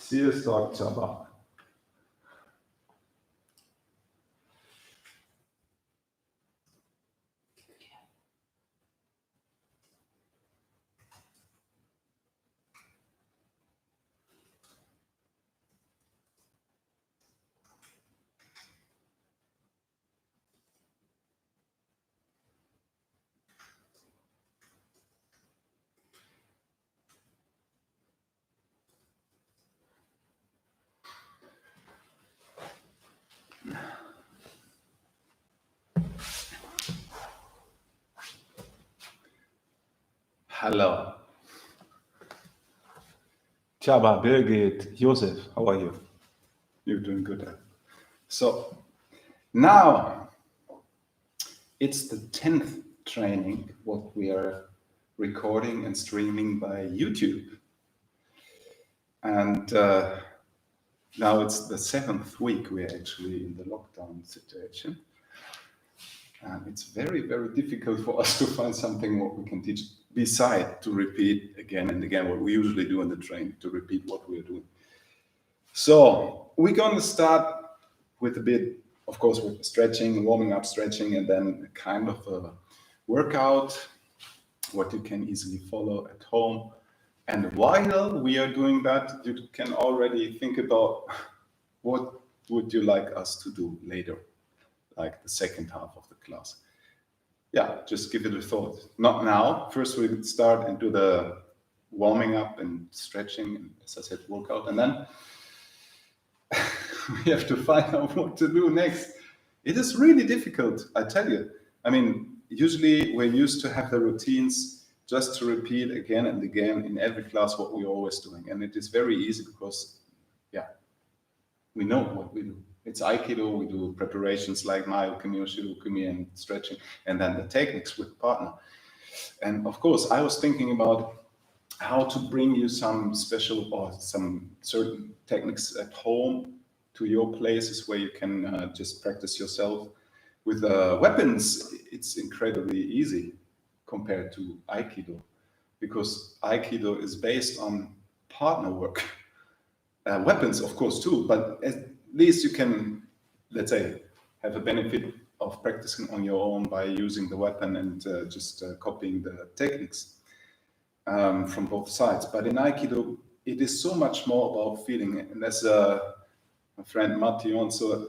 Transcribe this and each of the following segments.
Sziasztok, Csaba! Hello. Csaba, Birgit, Josef, how are you? You're doing good. So now it's the 10th training what we are recording and streaming by YouTube. And now it's the 7th week we're actually in the lockdown situation. And it's very, very difficult for us to find something what we can teach beside to repeat again and again what we usually do in the training, to repeat what we're doing. So we're going to start with a bit, of course, with stretching, warming up stretching, and then a kind of a workout, what you can easily follow at home. And while we are doing that, you can already think about what would you like us to do later, like the second half of the class. Yeah, just give it a thought. Not now. First we start and do the warming up and stretching, and as I said, workout, and then we have to find out what to do next. It is really difficult, I tell you. I mean, usually we're used to have the routines just to repeat again and again in every class what we're always doing. And it is very easy because, yeah, we know what we do. It's aikido, we do preparations like myokumi, shirokumi, and stretching, and then the techniques with partner. And of course, I was thinking about how to bring you some special or some certain techniques at home to your places where you can just practice yourself. With weapons, it's incredibly easy compared to aikido, because aikido is based on partner work. Weapons, of course, too, but at least you can, let's say, have a benefit of practicing on your own by using the weapon and just copying the techniques from both sides. But in aikido, it is so much more about feeling. And as my friend Matti also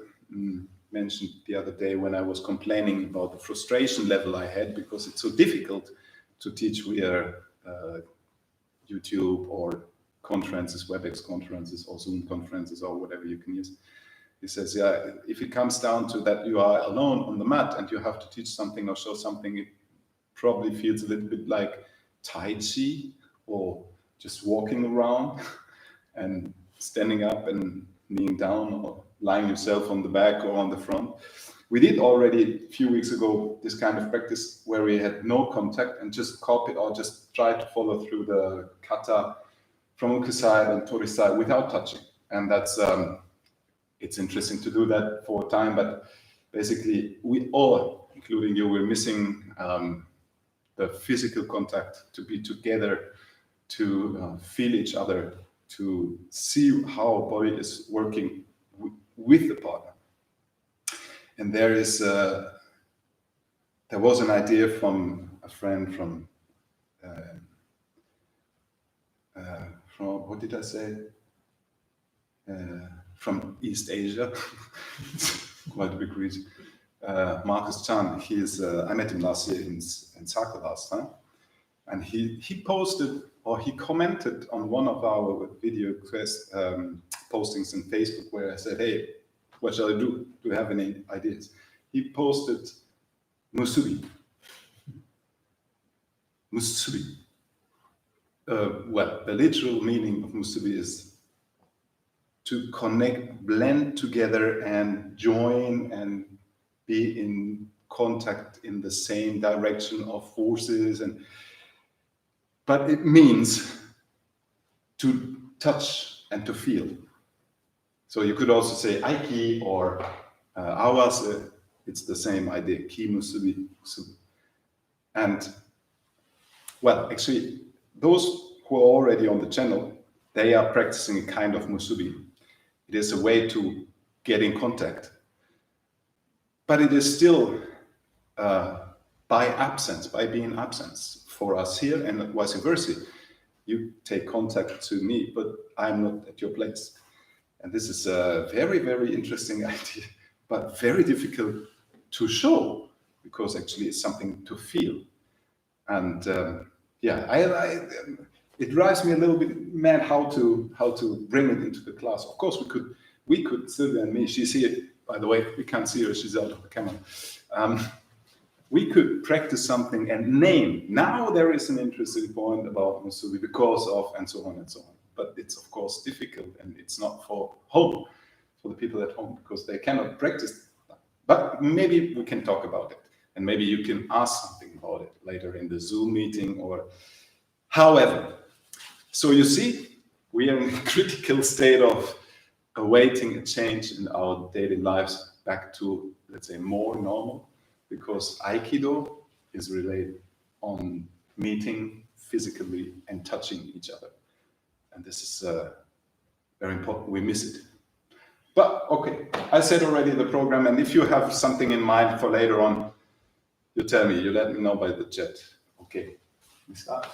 mentioned the other day when I was complaining about the frustration level I had because it's so difficult to teach via YouTube or conferences, WebEx conferences or Zoom conferences or whatever you can use. He says, yeah, if it comes down to that you are alone on the mat and you have to teach something or show something, it probably feels a little bit like Tai Chi or just walking around and standing up and kneeling down or lying yourself on the back or on the front. We did already a few weeks ago this kind of practice where we had no contact and just copy or just try to follow through the kata from uke side and tori side without touching. And that's it's interesting to do that for a time, but basically we all, including you, we're missing the physical contact, to be together, to feel each other, to see how body is working with the partner. And there was an idea from a friend from what did I say? From East Asia, quite a big region. Marcus Chan, I met him last year in Saka last time, and he posted or he commented on one of our video postings on Facebook where I said, hey, what shall I do? Do you have any ideas? He posted MUSUBI. MUSUBI. Well, the literal meaning of MUSUBI is to connect, blend together and join and be in contact in the same direction of forces. But it means to touch and to feel. So you could also say Aiki or Awase, it's the same idea, Ki Musubi. And well, actually, those who are already on the channel, they are practicing a kind of MUSUBI. It is a way to get in contact. But it is still by absence, by being absence for us here, and vice versa. You take contact to me, but I'm not at your place. And this is a very, very interesting idea, but very difficult to show, because actually it's something to feel. And it drives me a little bit mad how to bring it into the class. Of course, we could Sylvia and me. She's here, by the way. We can't see her; she's out of the camera. We could practice something and name. Now there is an interesting point about MUSUBI because of, and so on and so on. But it's of course difficult, and it's not for the people at home, because they cannot practice. But maybe we can talk about it, and maybe you can ask something about it later in the Zoom meeting or however. So you see, we are in a critical state of awaiting a change in our daily lives back to, let's say, more normal, because aikido is related on meeting physically and touching each other. And this is very important. We miss it. But okay, I said already the program, and if you have something in mind for later on, you tell me, you let me know by the chat. Okay, we start.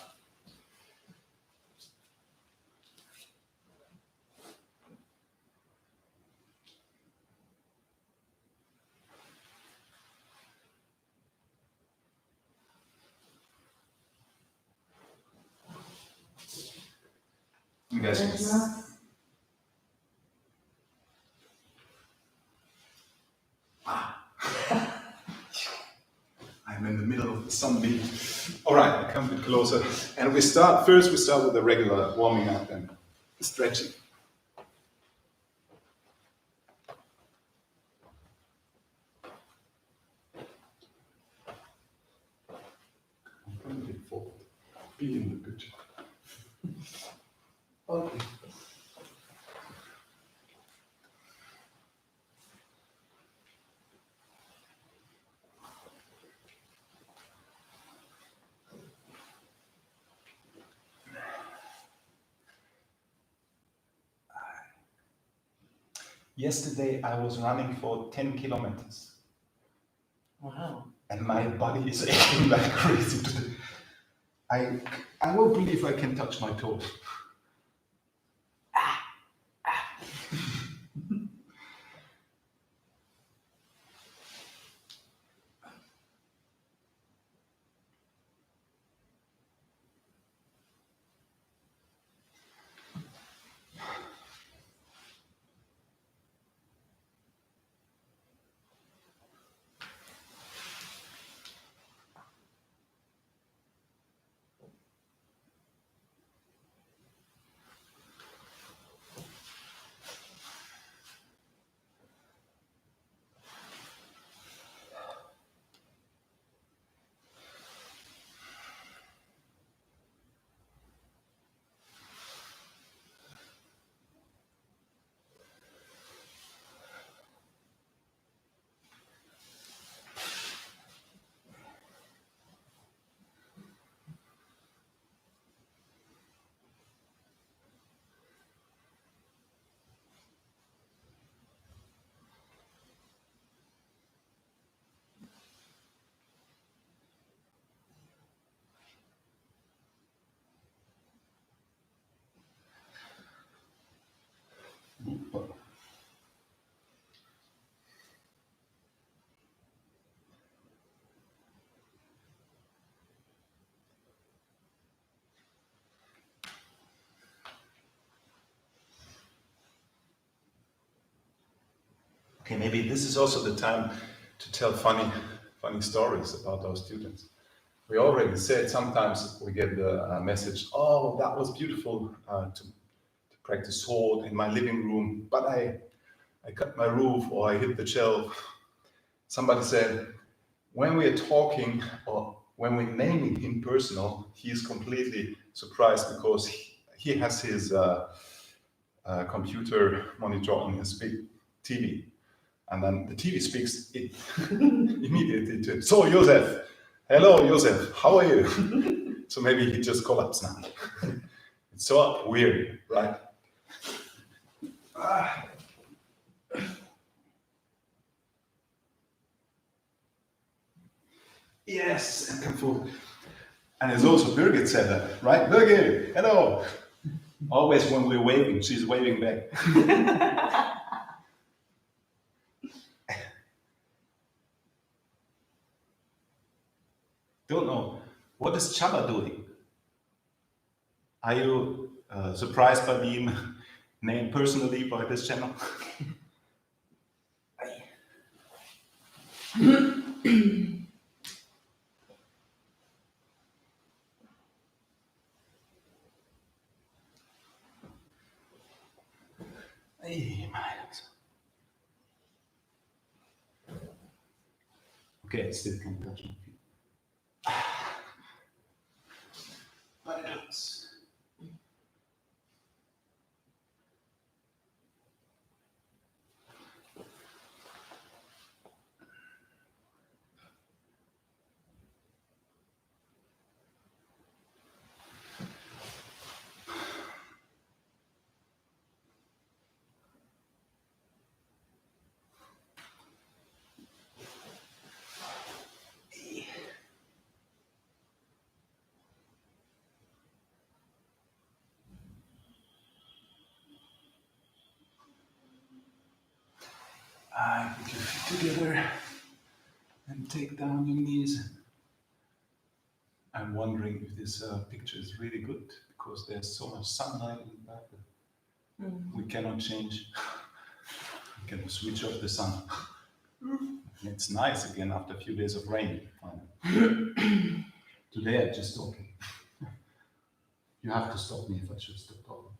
Yes. I'm in the middle of the sunbeam. All right, I come a bit closer. And we start with the regular warming up and stretching. Come a bit forward. Be in the picture. Okay. Yesterday I was running for 10 kilometers. Wow. And my body is aching like crazy today. I won't believe I can touch my toes. Okay, maybe this is also the time to tell funny stories about our students. We already said sometimes we get the message, oh, that was beautiful to practice sword in my living room, but I cut my roof or I hit the shelf. Somebody said, when we are talking or when we're naming him personal, he's completely surprised because he has his computer monitor on his big TV. And then the TV speaks immediately to, so Josef, hello Josef, how are you? So maybe he just collapsed now. It's so weird, right? Yes, and come forward. And it's also Birgit said that, right? Birgit, hello. Always when we're waving, she's waving back. Don't know. What is Chaba doing? Are you surprised by being named personally by this channel? Hey, okay, I still can't touch my feet. But it hurts. Put your feet together and take down your knees. I'm wondering if this picture is really good because there's so much sunlight in the back. We cannot change. We can switch off the sun. And it's nice again after a few days of rain. Finally. Today I just talking. You have to stop me if I should stop talking.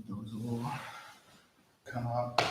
Those will come up.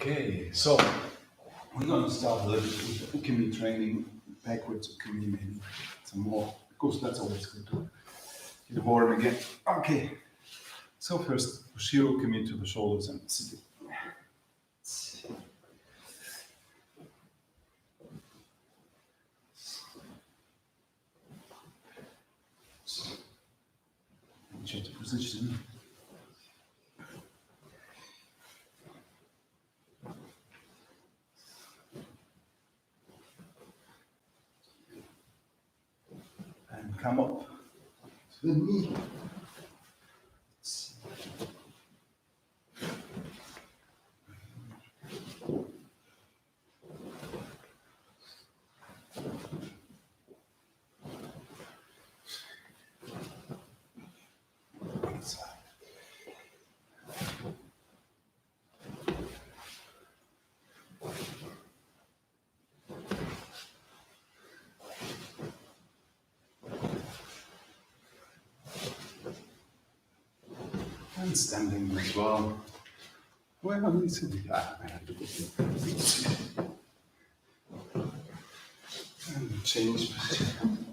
Okay, so we're going to start a little bit with the ukemi training, backwards ukemi maybe, some more, because that's always good to get warm again. Okay, so first, Bushiro ukemi to the shoulders and sit. change the position. And come up to the knee. And standing as well. Well, it's I have to go and change position.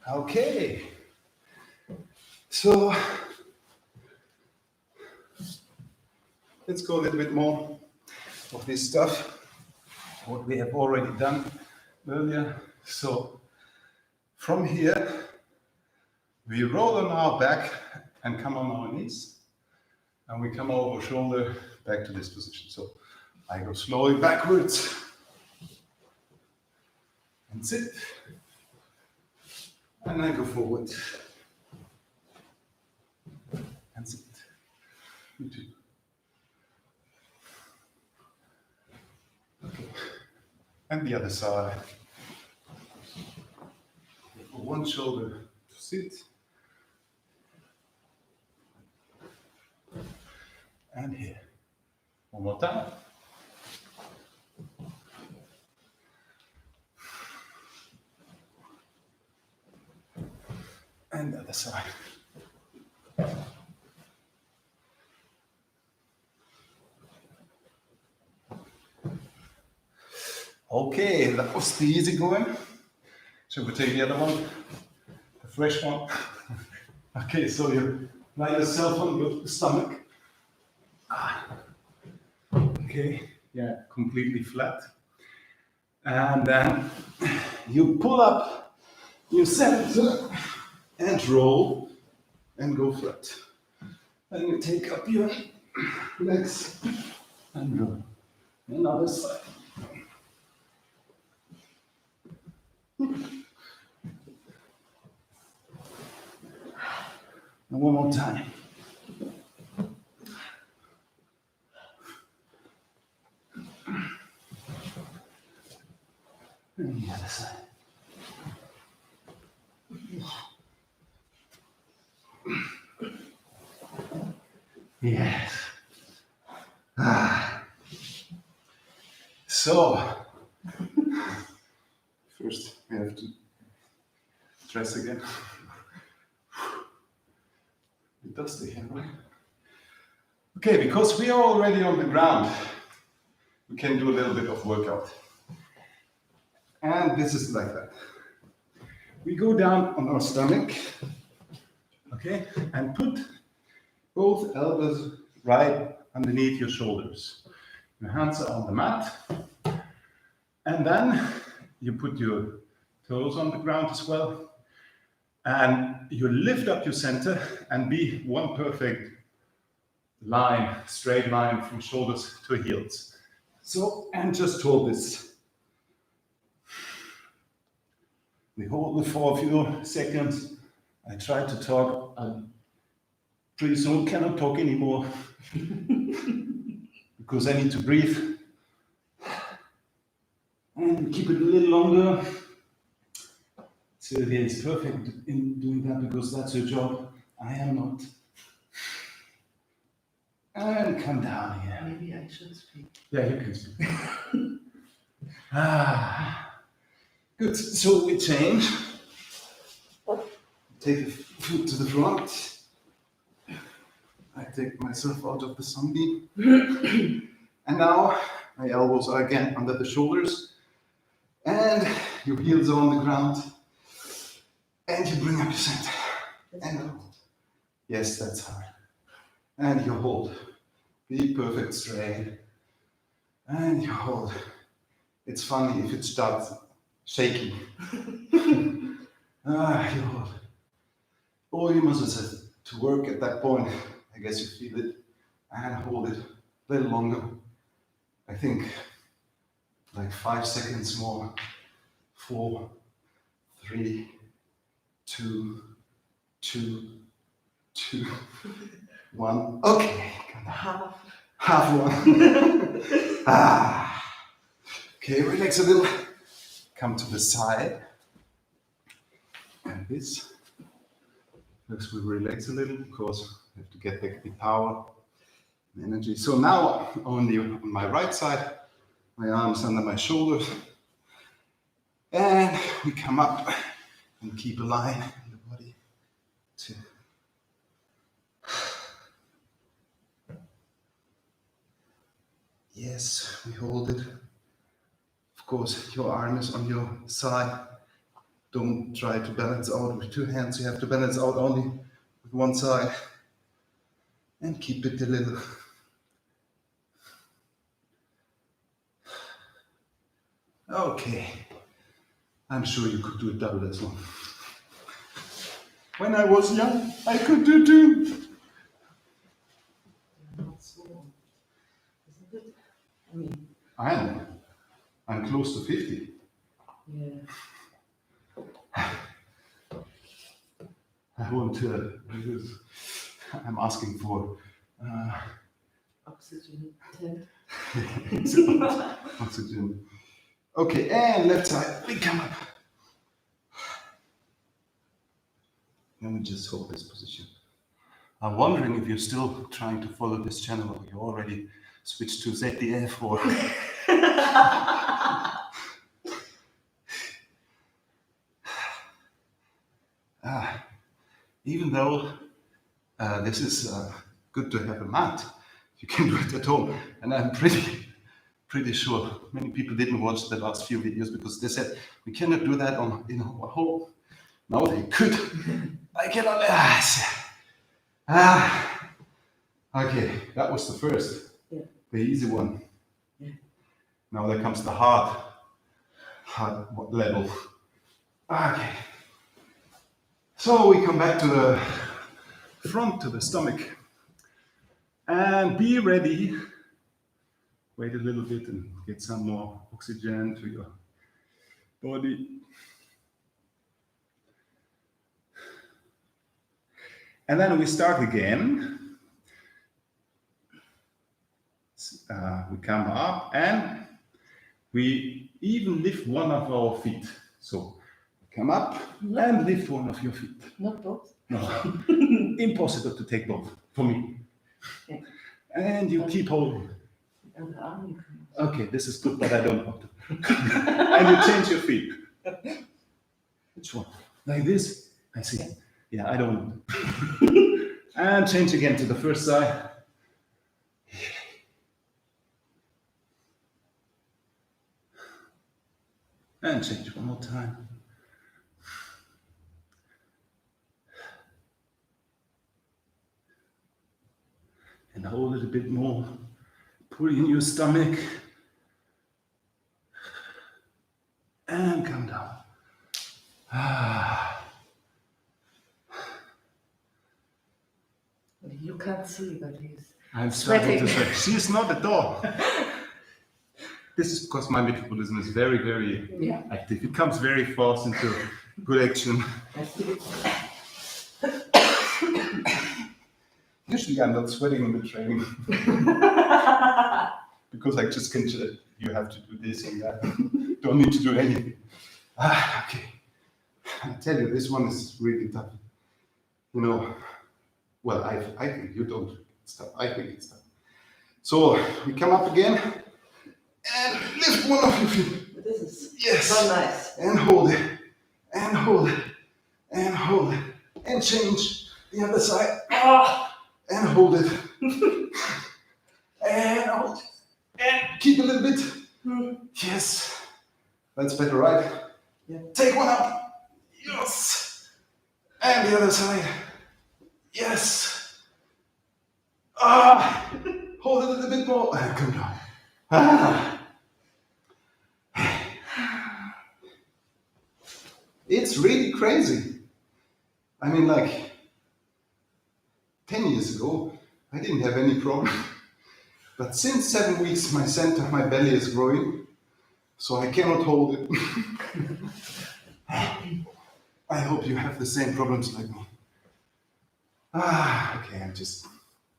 Okay, so let's go a little bit more of this stuff, what we have already done earlier. So from here, we roll on our back and come on our knees, and we come over shoulder back to this position. So I go slowly backwards and sit. And I go forward and sit. You too. Okay. And the other side. One shoulder to sit. And here. One more time. And the other side. Okay, that was the easy going. Shall we take the other one? The fresh one? Okay, so you lie yourself on your stomach. Okay, yeah, completely flat. And then you pull up your center and roll and go flat. Then you take up your legs and roll. Another side. And one more time. And the other side. Yes. So, first we have to dress again. It's dusty here, right? Okay, because we are already on the ground, we can do a little bit of workout. And this is like that. We go down on our stomach, okay, and put both elbows right underneath your shoulders. Your hands are on the mat. And then you put your toes on the ground as well. And you lift up your center and be one perfect line, straight line from shoulders to heels. So, and just hold this. We hold it for a few seconds. I try to talk. I pretty soon cannot talk anymore because I need to breathe. And keep it a little longer. Sylvia is perfect in doing that because that's her job. I am not. And come down here. Maybe I should speak. Yeah, you can speak. Good. So we change. Take the foot to the front. I take myself out of the zombie. And now my elbows are again under the shoulders. And your heels are on the ground. And you bring up your center. And hold. Yes, that's hard. And you hold. Be perfect straight. And you hold. It's funny if it starts shaking. You hold. All your muscles have to work at that point. I guess you feel it. And hold it a little longer. I think like 5 seconds more. 4, 3, 2, 1. Okay. Half one. Okay, relax a little. Come to the side. And this. First we relax a little because we have to get back the power and energy. So now only on my right side, my arms under my shoulders. And we come up and keep a line in the body. 2. Yes, we hold it. Of course, your arm is on your side. Don't try to balance out with 2 hands. You have to balance out only with one side. And keep it a little. Okay. I'm sure you could do it double as long. When I was young, I could do 2. Not so, isn't it? I mean, I'm close to 50. yeah. I want to, because I'm asking for Oxygen tent. oxygen. Okay, and left side, we come up. Let me just hold this position. I'm wondering if you're still trying to follow this channel or you already switched to ZDF or... Even though this is good to have a mat, you can do it at home. And I'm pretty sure many people didn't watch the last few videos because they said we cannot do that in our home. Now they could. I cannot. Okay, that was the first, the easy one. Yeah. Now there comes the hard level. Okay. So we come back to the front, to the stomach. And be ready. Wait a little bit and get some more oxygen to your body. And then we start again. We come up and we even lift one of our feet. So come up and lift one of your feet. Not both? No, impossible to take both for me. Okay. And you keep holding. And the arm you can. Okay, this is good, but I don't want to. And you change your feet. Which one? Like this? I see. Yeah, I don't want to. And change again to the first side. And change one more time. And hold it a bit more. Pull in your stomach. And come down. You can't see, but he's I'm starting to sweating. sweat. She's not at all. This is because my metabolism is very, very active. It comes very fast into good action. I see. Usually I'm not sweating in the training. Because I just can, you have to do this and that. Don't need to do anything. Okay. I tell you, this one is really tough. You know, well, I think you don't stop. I think it's tough. So we come up again and lift one of your feet. This is Yes. so nice. And hold it. And hold it. And hold it. And change the other side. and hold it. And hold it. And keep a little bit. Yes. That's better, right? Yeah. Take one up. Yes. And the other side. Yes. Ah. Hold it a little bit more. Come down. Ah. It's really crazy. I mean, like 10 years ago, I didn't have any problem. But since 7 weeks, my center of my belly is growing, so I cannot hold it. I hope you have the same problems like me. Okay, I'm just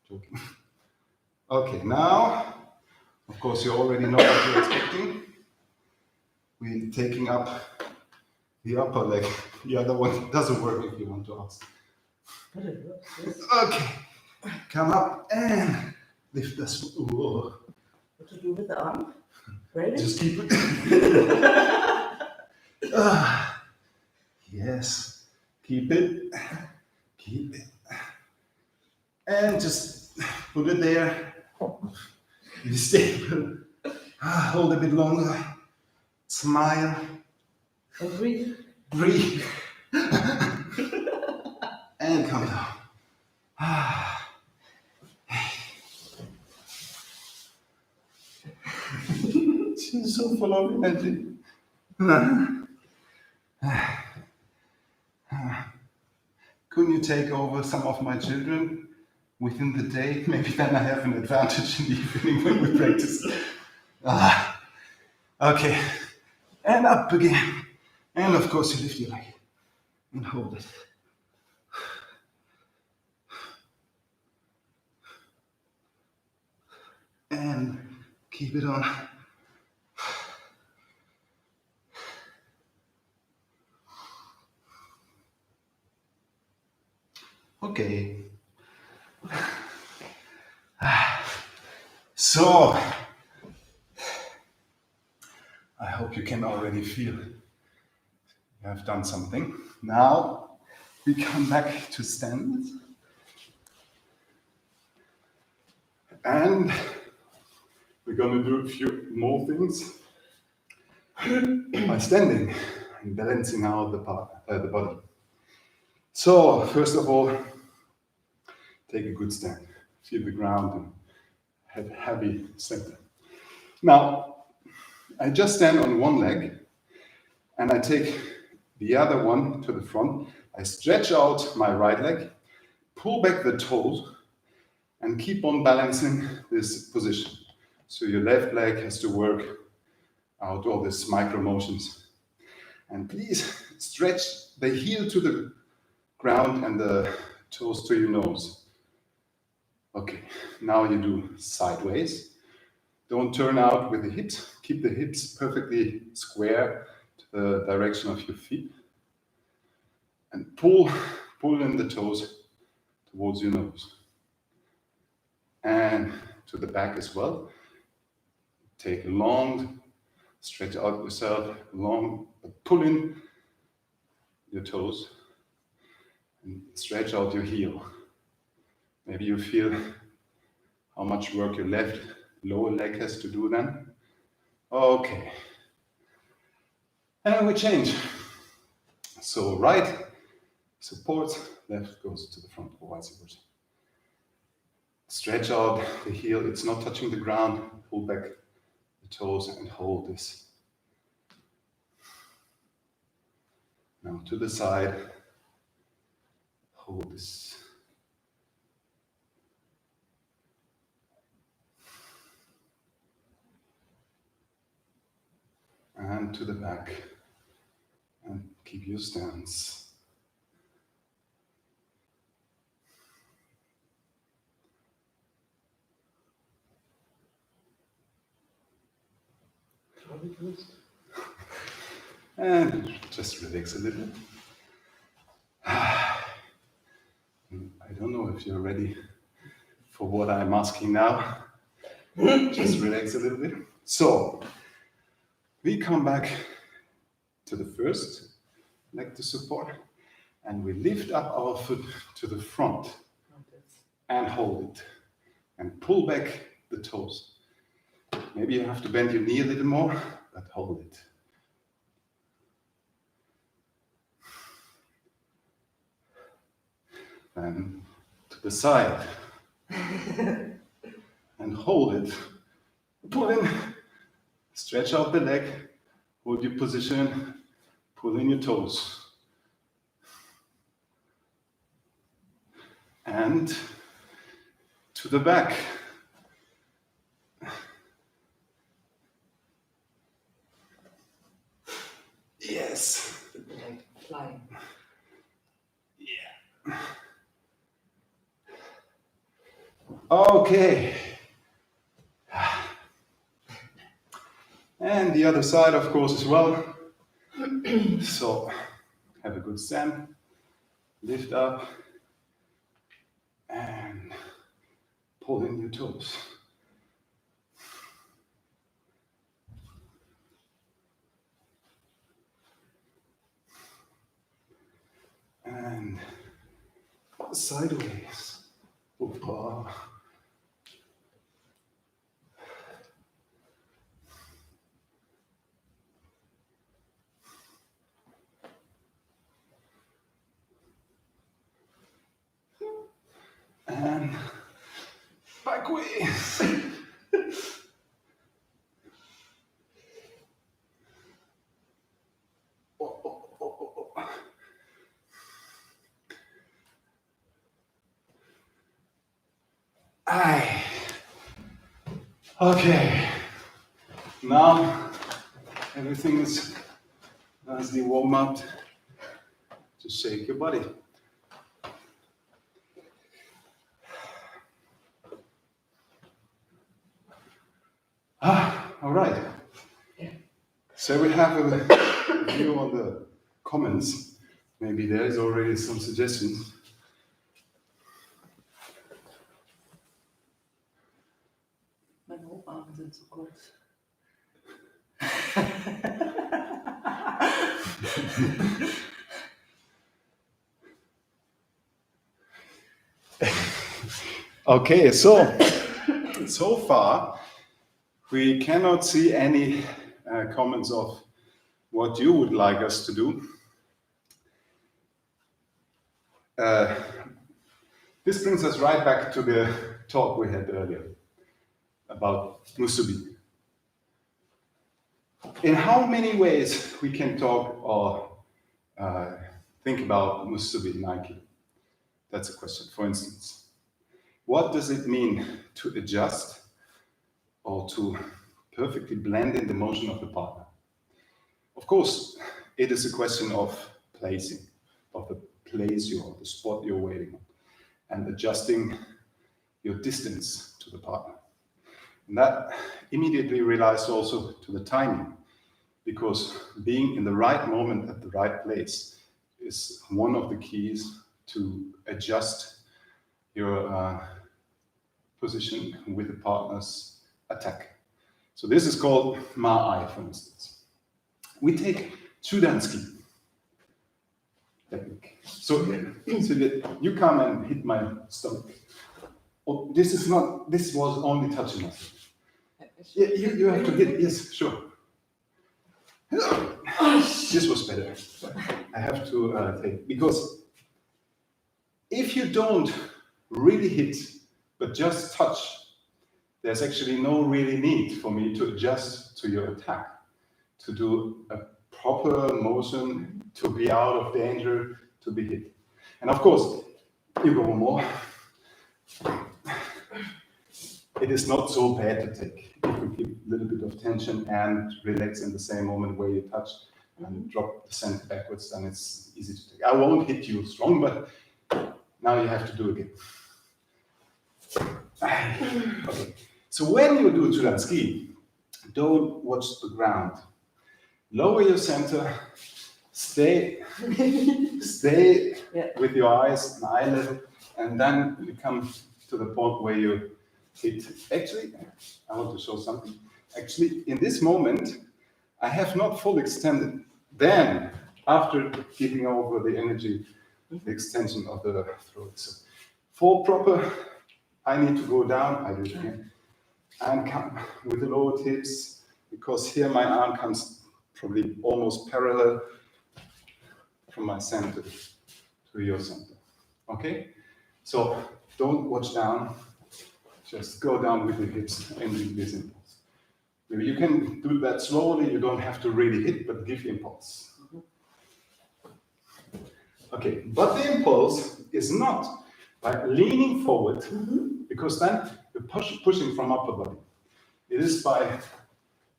joking. Okay, now, of course, you already know what you're expecting. We're taking up the upper leg. The other one doesn't work if you want to ask. But it works, yes. Okay, come up and lift this. Whoa. What to do with the arm? Ready? Just keep it. Yes, keep it. Keep it. And just put it there. Be stable. Hold a bit longer. Smile. And breathe. Breathe. And come down. She's so full of energy. Couldn't you take over some of my children within the day? Maybe then I have an advantage in the evening when we practice. Okay. And up again. And of course you lift your leg and hold it. And keep it on. Okay. So, I hope you can already feel you have done something. Now, we come back to stand. And we're going to do a few more things by standing and balancing out the body. So, first of all, take a good stand. Feel the ground and have heavy center. Now, I just stand on one leg and I take the other one to the front. I stretch out my right leg, pull back the toes, and keep on balancing this position. So your left leg has to work out all these micro motions. And please stretch the heel to the ground and the toes to your nose. Okay, now you do sideways. Don't turn out with the hips. Keep the hips perfectly square to the direction of your feet. And pull in the toes towards your nose. And to the back as well. Take a long, stretch out yourself, long, but pull in your toes and stretch out your heel. Maybe you feel how much work your left lower leg has to do then. Okay. And we change. So right supports, left goes to the front, or vice versa. Stretch out the heel, it's not touching the ground. Pull back the toes and hold this. Now to the side, hold this. And to the back, and keep your stance. And just relax a little. I don't know if you're ready for what I'm asking now. Just relax a little bit. So, we come back to the first leg to support, and we lift up our foot to the front. and hold it. And pull back the toes. Maybe you have to bend your knee a little more, but hold it. And to the side. And hold it. Pull in. Stretch out the leg. Hold your position. Pull in your toes. And to the back. Yes. Like flying. Yeah. Okay. And the other side, of course, as well. So, have a good stand. Lift up. And pull in your toes. And sideways. Opa. And backwards. Aye. Okay. Now everything is nicely warm up. Just shake your body. All right. So we have a view on the comments. Maybe there is already some suggestions. Meine Oberarme sind zu kurz. Okay, so far we cannot see any comments of what you would like us to do. This brings us right back to the talk we had earlier about MUSUBI. In how many ways we can talk or think about MUSUBI in aikido? That's a question. For instance, what does it mean to adjust or to perfectly blend in the motion of the partner? Of course, it is a question of placing, of the place you're on, the spot you're waiting on, and adjusting your distance to the partner. And that immediately relies also to the timing, because being in the right moment at the right place is one of the keys to adjust your position with the partner's attack. So this is called ma-ai, for instance. We take Chudanski technique. So that you come and hit my stomach. Oh, this was only touching us. Yeah, you have to hit, yes, sure. This was better. I have to take, because if you don't really hit, but just touch, there's actually no really need for me to adjust to your attack, to do a proper motion, to be out of danger, to be hit. And of course, you go more. It is not so bad to take. If you keep a little bit of tension and relax in the same moment where you touch and drop the center backwards, then it's easy to take. I won't hit you strong, but now you have to do it again. Okay. So when you do Chudanski, don't watch the ground. Lower your center, stay with your eyes and eye level, and then you come to the point where you hit. Actually, I want to show something. Actually, in this moment, I have not full extended. Then, after giving over the energy, the extension of the throat. So, for proper I need to go down, I do it again. And come with the lowered hips, because here my arm comes probably almost parallel from my center to your center. Okay? So don't watch down, just go down with the hips and with this impulse. Maybe you can do that slowly, you don't have to really hit, but give impulse. Okay, but the impulse is not by leaning forward, because then you're pushing from upper body. It is by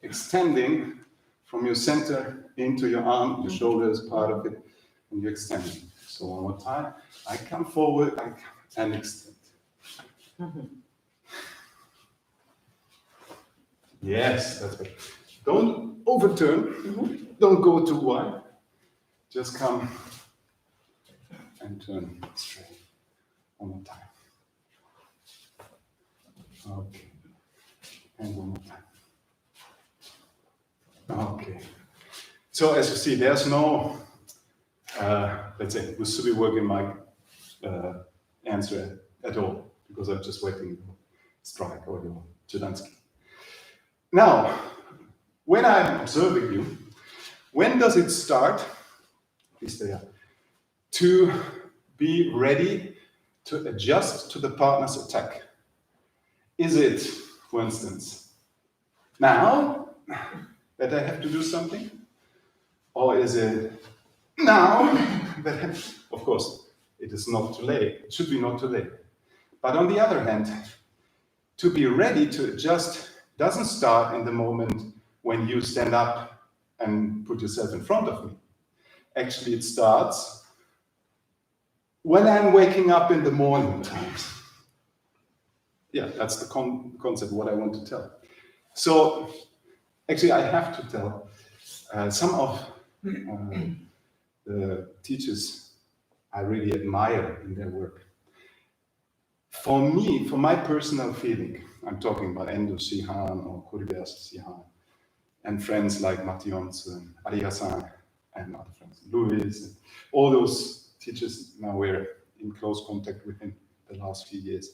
extending from your center into your arm, your shoulder is part of it, and you extend it. So one more time, I come forward and extend. Yes, that's right. Don't overturn, don't go too wide. Just come and turn straight. One more time. Okay. And one more time. Okay. So as you see, there's no, let's say, MUSUBI work in my answer at all, because I'm just waiting for strike or your Chudansky. Now, when I'm observing you, when does it start? Please stay up. To be ready to adjust to the partner's attack. Is it, for instance, now that I have to do something? Or is it now that, of course, it is not too late. It should be not too late. But on the other hand, to be ready to adjust doesn't start in the moment when you stand up and put yourself in front of me. Actually, it starts when I'm waking up in the morning times. Yeah, that's the concept, what I want to tell. So, actually, I have to tell some of the teachers I really admire in their work. For me, for my personal feeling, I'm talking about Endo Shihan or Kuribayashi Shihan, and friends like Mationz and Ariya-san and other friends, Louis, and all those teachers now we're in close contact with in the last few years.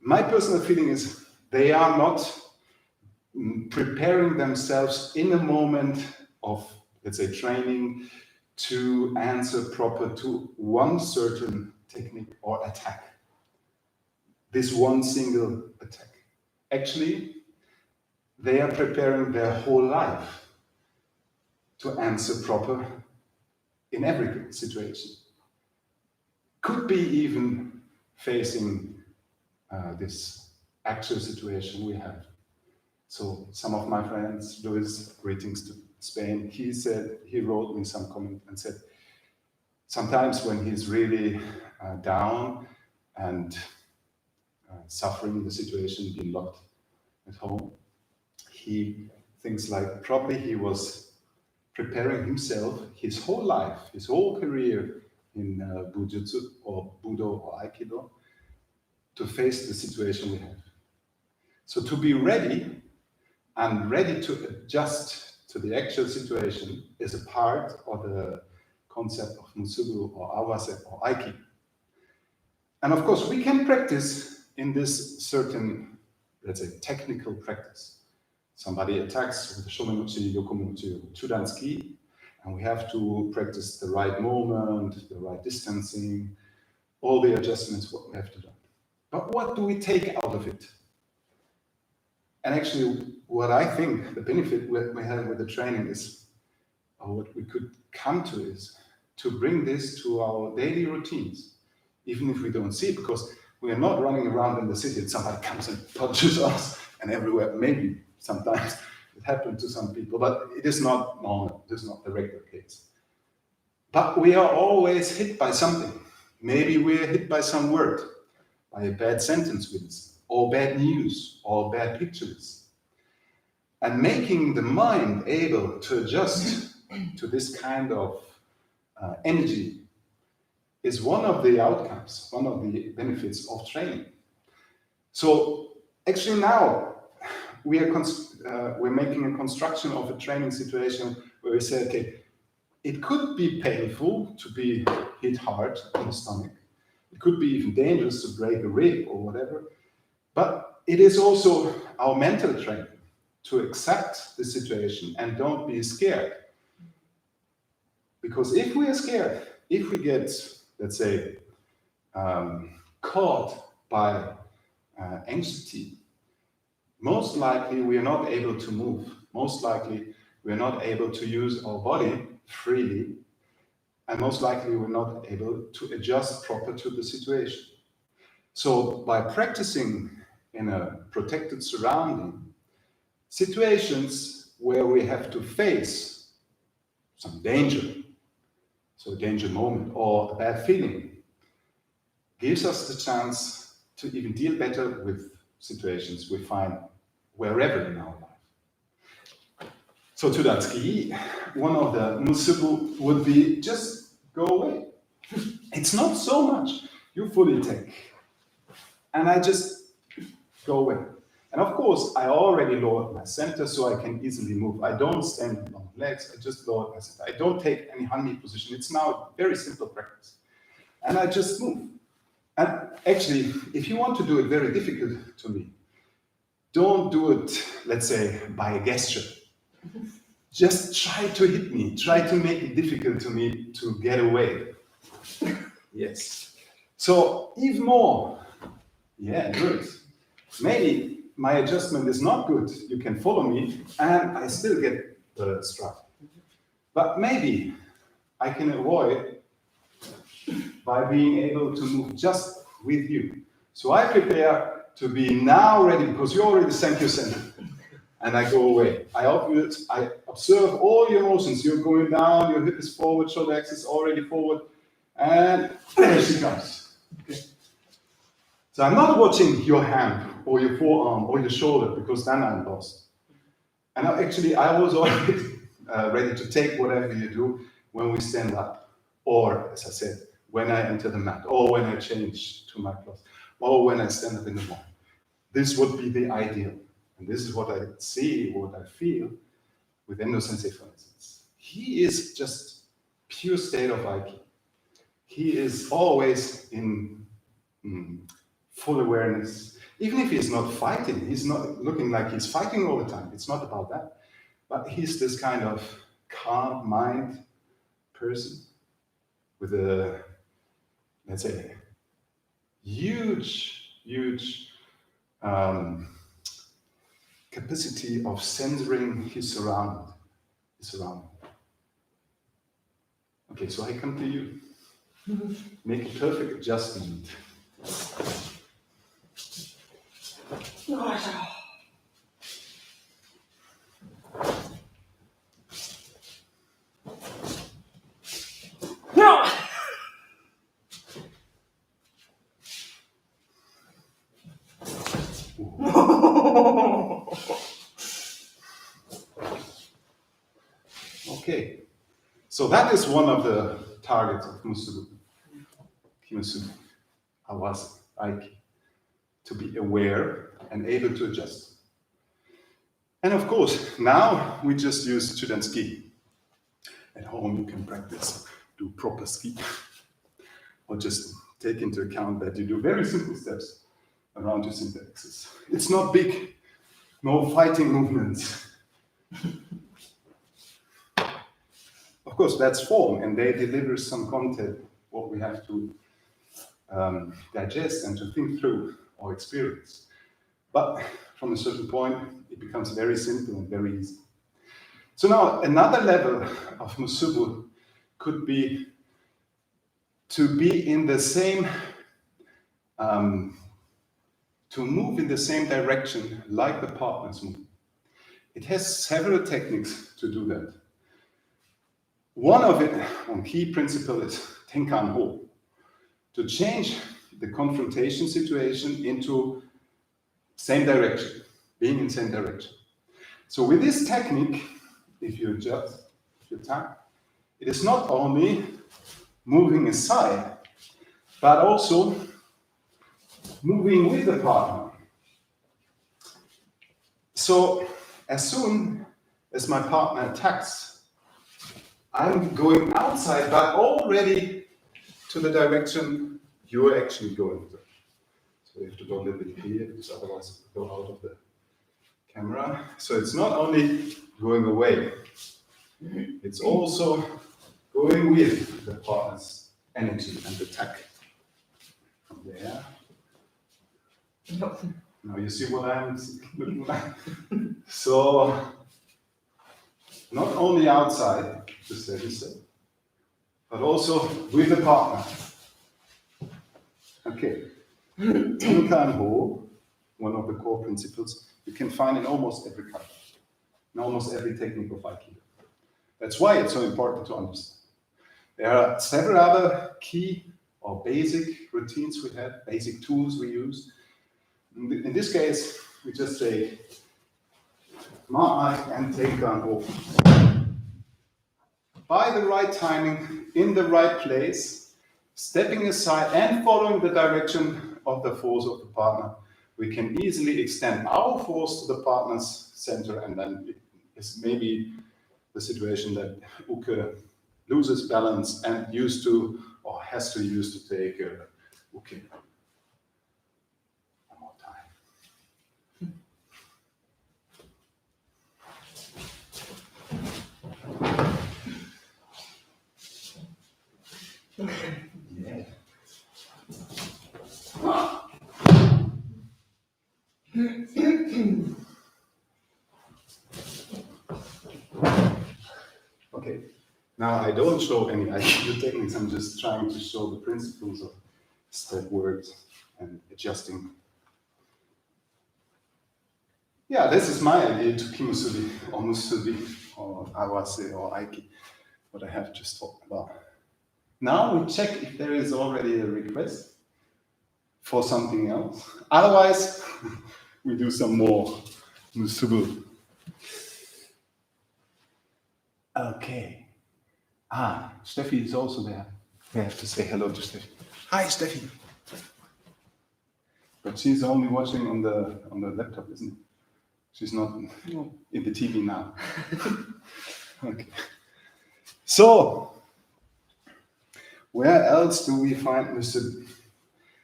My personal feeling is they are not preparing themselves in a moment of, let's say, training to answer proper to one certain technique or attack. This one single attack. Actually, they are preparing their whole life to answer proper in every situation. Could be even facing this actual situation we have. So some of my friends, Luis, greetings to Spain, he wrote me some comment and said, sometimes when he's really down and suffering the situation, being locked at home, he thinks like probably he was preparing himself his whole life, his whole career in Bujutsu or Budo or Aikido to face the situation we have. So to be ready and ready to adjust to the actual situation is a part of the concept of MUSUBI or Awase or Aikido. And of course, we can practice in this certain, let's say, technical practice. Somebody attacks with the Shomenuchi, Yokomenuchi, or Chudansky, and we have to practice the right moment, the right distancing, all the adjustments what we have to do. But what do we take out of it? And actually, what I think the benefit we have with the training is, or what we could come to is, to bring this to our daily routines, even if we don't see it, because we are not running around in the city and somebody comes and punches us and everywhere. Maybe sometimes it happened to some people, but it is not normal. It is not the regular case. But we are always hit by something. Maybe we are hit by some word, by a bad sentence with us, or bad news, or bad pictures. And making the mind able to adjust to this kind of energy is one of the outcomes, one of the benefits of training. So actually now we're making a construction of a training situation where we say, okay, it could be painful to be hit hard in the stomach, It could be even dangerous to break a rib or whatever. But it is also our mental training to accept the situation and don't be scared. Because if we are scared, if we get, let's say, caught by anxiety, most likely we are not able to move. Most likely we are not able to use our body freely. And most likely we're not able to adjust proper to the situation. So by practicing in a protected surrounding, situations where we have to face some danger, so a danger moment or a bad feeling, gives us the chance to even deal better with situations we find wherever in our life. So to that ski, one of the MUSUBI would be just go away. It's not so much. You fully take. And I just go away. And of course, I already lowered my center so I can easily move. I don't stand on long legs, I just lower my center. I don't take any hanmi position. It's now a very simple practice. And I just move. And actually, if you want to do it very difficult to me, don't do it, let's say, by a gesture. Just try to hit me. Try to make it difficult to me to get away. Yes. So even more. Yeah, good. Maybe my adjustment is not good. You can follow me and I still get the strike. But maybe I can avoid by being able to move just with you. So I prepare to be now ready because you already sent your center. And I go away. I observe all your motions. You're going down, your hip is forward, shoulder axis already forward. And there she comes. Okay. So I'm not watching your hand or your forearm or your shoulder because then I'm lost. And I was already ready to take whatever you do when we stand up. Or, as I said, when I enter the mat, or when I change to my clothes, or when I stand up in the morning. This would be the ideal. And this is what I see, what I feel with Endo Sensei, for instance. He is just pure state of Aiki. He is always in full awareness. Even if he's not fighting, he's not looking like he's fighting all the time. It's not about that. But he's this kind of calm mind person with a, let's say, huge capacity of censoring his surrounding. Okay, so I come to you. Make a perfect adjustment. Okay, so that is one of the targets of MUSUBI, Aiki, to be aware and able to adjust. And of course, now we just use Chudan ski. At home you can practice, do proper ski, or just take into account that you do very simple steps around your center axis. It's not big, no fighting movements. Of course, that's form, and they deliver some content, what we have to digest and to think through or experience. But from a certain point, it becomes very simple and very easy. So now, another level of MUSUBI could be to be in the same, to move in the same direction like the partners move. It has several techniques to do that. One of it, one key principle is Tenkan Ho, to change the confrontation situation into same direction, being in same direction. So with this technique, if you adjust your time, it is not only moving aside, but also moving with the partner. So as soon as my partner attacks, I'm going outside, but already to the direction you're actually going there. So you have to go a little bit here, because otherwise it will go out of the camera. So it's not only going away, it's also going with the partner's energy and attack. From there. No. Now you see what I'm looking like? So, not only outside, just as you said, but also with the partner. Okay. Tinka and Ho, one of the core principles, you can find in almost every country, in almost every technique of aikido. That's why it's so important to understand. There are several other key or basic routines we have, basic tools we use. In this case, we just say Ma'ai and Tinka and Ho. By the right timing, in the right place, stepping aside and following the direction of the force of the partner, we can easily extend our force to the partner's center, and then it's maybe the situation that Uke loses balance and used to or has to use to take Uke. One more time. Yeah. Okay, now I don't show any aikido techniques, I'm just trying to show the principles of step words and adjusting. Yeah, this is my idea to MUSUBI or MUSUBI or Awase or Aiki, what I have just talked about. Now we check if there is already a request for something else. Otherwise, we do some more MUSUBI. Okay. Steffi is also there. We have to say hello to Steffi. Hi, Steffi. But she's only watching on the laptop, isn't it? She's not in the TV now. Okay. So, where else do we find MUSUBI?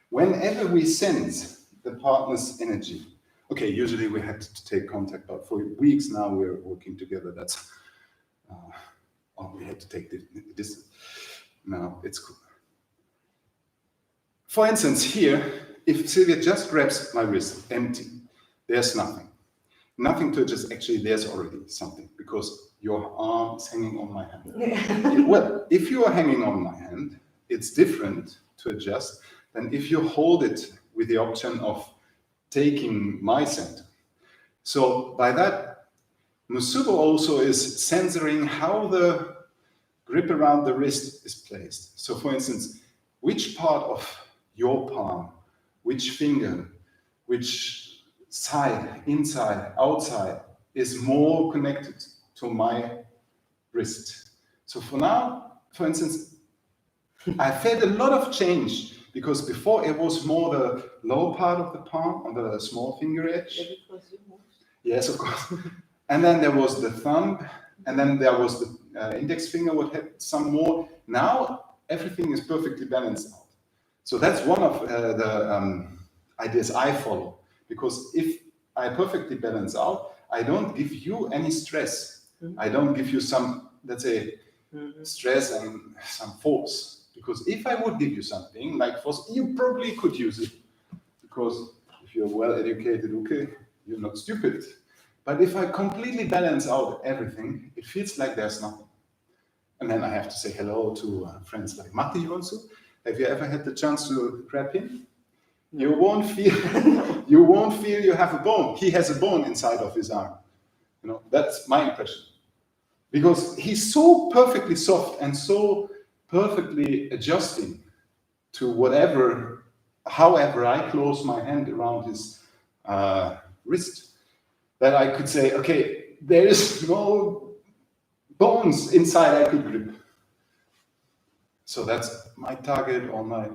Whenever we sense the partner's energy. Okay, usually we had to take contact, but for weeks now we're working together. That's we had to take the distance. Now it's cool. For instance, here, if Sylvia just grabs my wrist, empty, there's nothing. Nothing to adjust. Actually, there's already something because your arm is hanging on my hand. Well, if you are hanging on my hand, it's different to adjust than if you hold it with the option of taking my center. So by that, MUSUBI also is censoring how the grip around the wrist is placed. So for instance, which part of your palm, which finger, which side, inside, outside, is more connected to my wrist. So for now, for instance, I felt a lot of change because before it was more the lower part of the palm on the small finger edge. Yeah, because you moved. Yes, of course. And then there was the thumb, and then there was the index finger, what had some more. Now everything is perfectly balanced out. So that's one of the ideas I follow. Because if I perfectly balance out, I don't give you any stress. Mm-hmm. I don't give you some, let's say, stress and some force. Because if I would give you something like force, you probably could use it. Because if you're well educated, okay, you're not stupid. But if I completely balance out everything, it feels like there's nothing. And then I have to say hello to friends like Matti also. Have you ever had the chance to grab him? You won't feel you have a bone. He has a bone inside of his arm. You know, that's my impression. Because he's so perfectly soft and so perfectly adjusting to however I close my hand around his wrist, that I could say, okay, there is no bones inside I could grip. So that's my target or my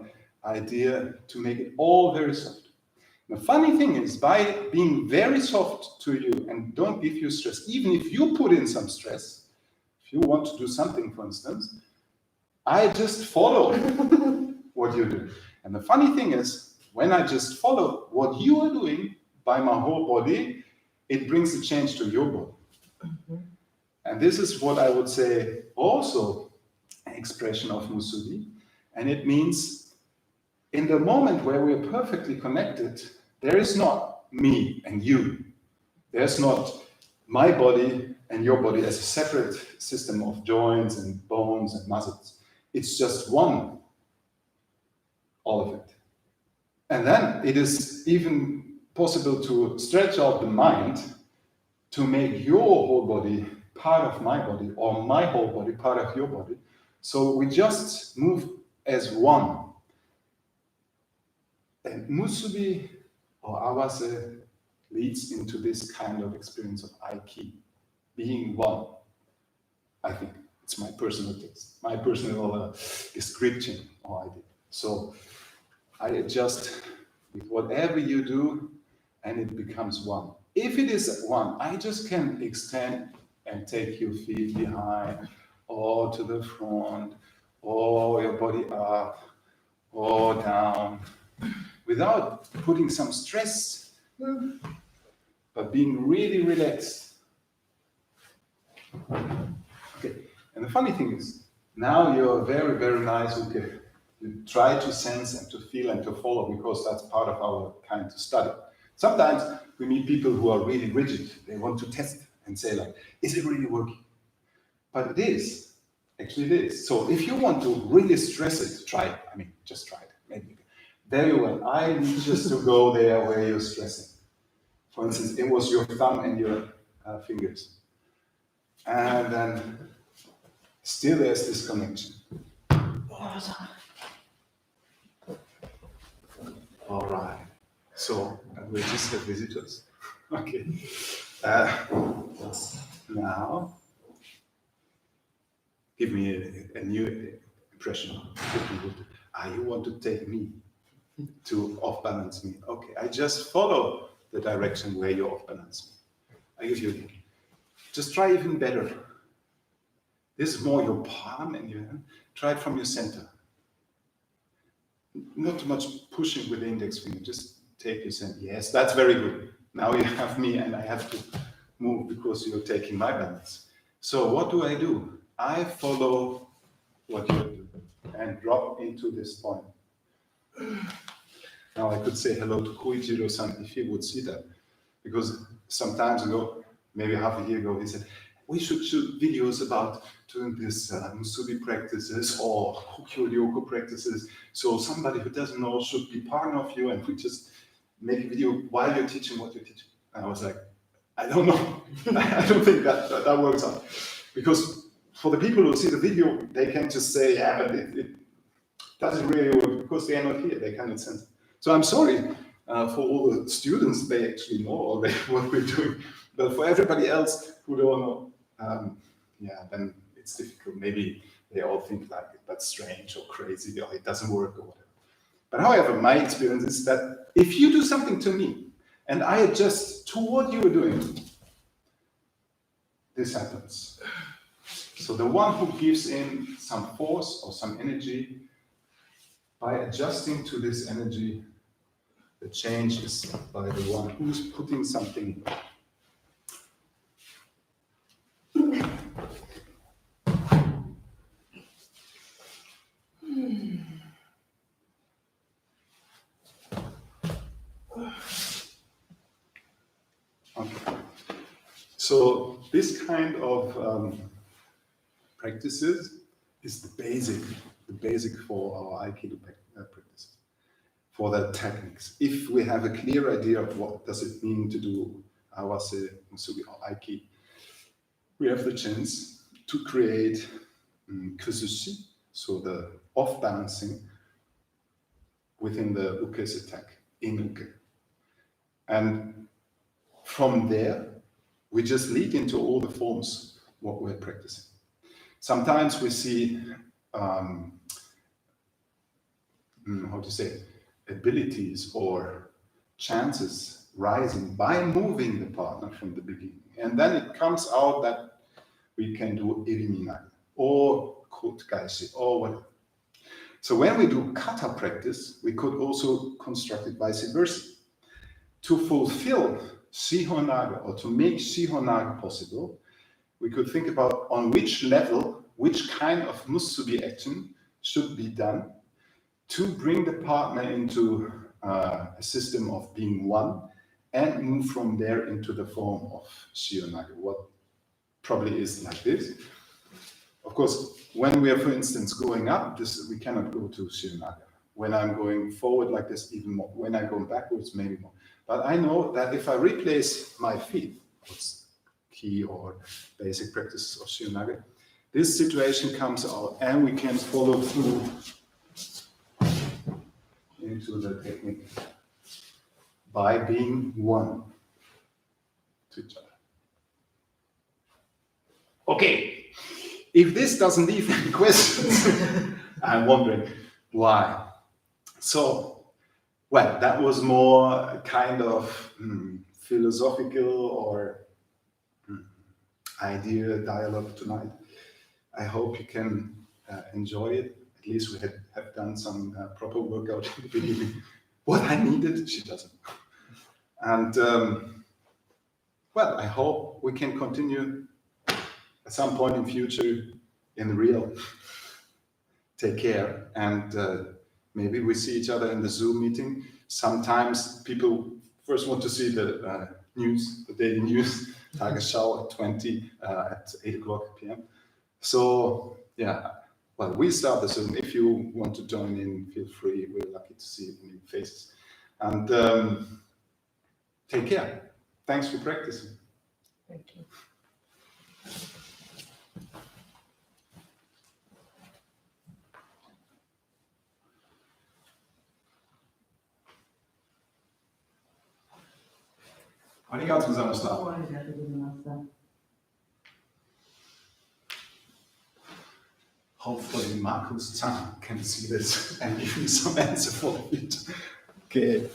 idea, to make it all very soft. The funny thing is, by being very soft to you and don't give you stress, even if you put in some stress, if you want to do something, for instance, I just follow what you do. And the funny thing is, when I just follow what you are doing by my whole body, it brings a change to your body. And this is what I would say also an expression of MUSUBI. And it means in the moment where we're perfectly connected, there is not me and you. There's not my body and your body as a separate system of joints and bones and muscles. It's just one, all of it. And then it is even possible to stretch out the mind to make your whole body part of my body, or my whole body part of your body. So we just move as one. And MUSUBI or Awase leads into this kind of experience of aikido, being one. I think it's my personal taste, my personal description of aikido. So I adjust with whatever you do, and it becomes one. If it is one, I just can extend and take your feet behind, or to the front, or your body up, or down, without putting some stress, but being really relaxed. Okay. And the funny thing is, now you're very, very nice. Okay. You try to sense and to feel and to follow, because that's part of our kind of study. Sometimes we meet people who are really rigid. They want to test and say like, is it really working? But it is. Actually it is. So if you want to really stress it, try it. I mean, just try it. Maybe. Very well. I need just to go there where you're stressing. For instance, it was your thumb and your fingers. And then still there's this connection. All right. So we just have visitors. Okay. Now, give me a new impression. You want to take me to off-balance me. Okay, I just follow the direction where you off-balance me. I give you a hint. Just try even better. This is more your palm and your hand. Try it from your center. Not too much pushing with the index finger, just take your center. Yes, that's very good. Now you have me and I have to move because you're taking my balance. So what do? I follow what you do and drop into this point. Now I could say hello to Koichiro-san if he would see that. Because some time ago, maybe half a year ago, he said, we should shoot videos about doing this MUSUBI practices or Hokkyo-ryoko practices. So somebody who doesn't know should be part of you, and we just make a video while you're teaching what you're teaching. And I was like, I don't know. I don't think that works out. Because for the people who see the video, they can just say, yeah, but it doesn't really work because they are not here. They cannot sense it. So I'm sorry for all the students, they actually know already what we're doing. But for everybody else who don't know, then it's difficult. Maybe they all think like that's strange or crazy or it doesn't work or whatever. But however, my experience is that if you do something to me and I adjust to what you are doing, this happens. So the one who gives in some force or some energy, by adjusting to this energy, the change is by the one who's putting something. Okay. So this kind of practices is the basic for our Aikido practice, for the techniques. If we have a clear idea of what does it mean to do Awase, MUSUBI, or Aiki, we have the chance to create kuzushi, so the off-balancing within the uke's attack, in uke. And from there, we just lead into all the forms what we're practicing. Sometimes we see, abilities or chances rising by moving the partner from the beginning. And then it comes out that we can do iriminari or kotgaishi or whatever. So when we do kata practice, we could also construct it vice versa. To fulfill Shiho Naga, or to make Shiho Naga possible, we could think about on which level, which kind of musubi action should be done to bring the partner into a system of being one and move from there into the form of Shiho Naga, what probably is like this. Of course, when we are, for instance, going up, we cannot go to Shiho Naga. When I'm going forward like this, even more. When I go backwards, maybe more. But I know that if I replace my feet, what's key or basic practices of Shiho Naga, this situation comes out and we can follow through into the technique by being one to each other. Okay, if this doesn't leave any questions, I'm wondering why. So, well, that was more kind of philosophical or idea dialogue tonight. I hope you can enjoy it. At least we have done some proper workout in the beginning. What I needed, she doesn't. And well, I hope we can continue at some point in future in real. Take care, and maybe we see each other in the Zoom meeting. Sometimes people first want to see the news, the daily news, Tagesschau at 8 o'clock p.m. So yeah, well, we start the Zoom. If you want to join in, feel free. We're lucky to see new faces. And take care. Thanks for practicing. Thank you. Arigatou gozaimashita. ありがとうございました。 Hopefully Markus Zahn can see this and give me some answer for it. Okay.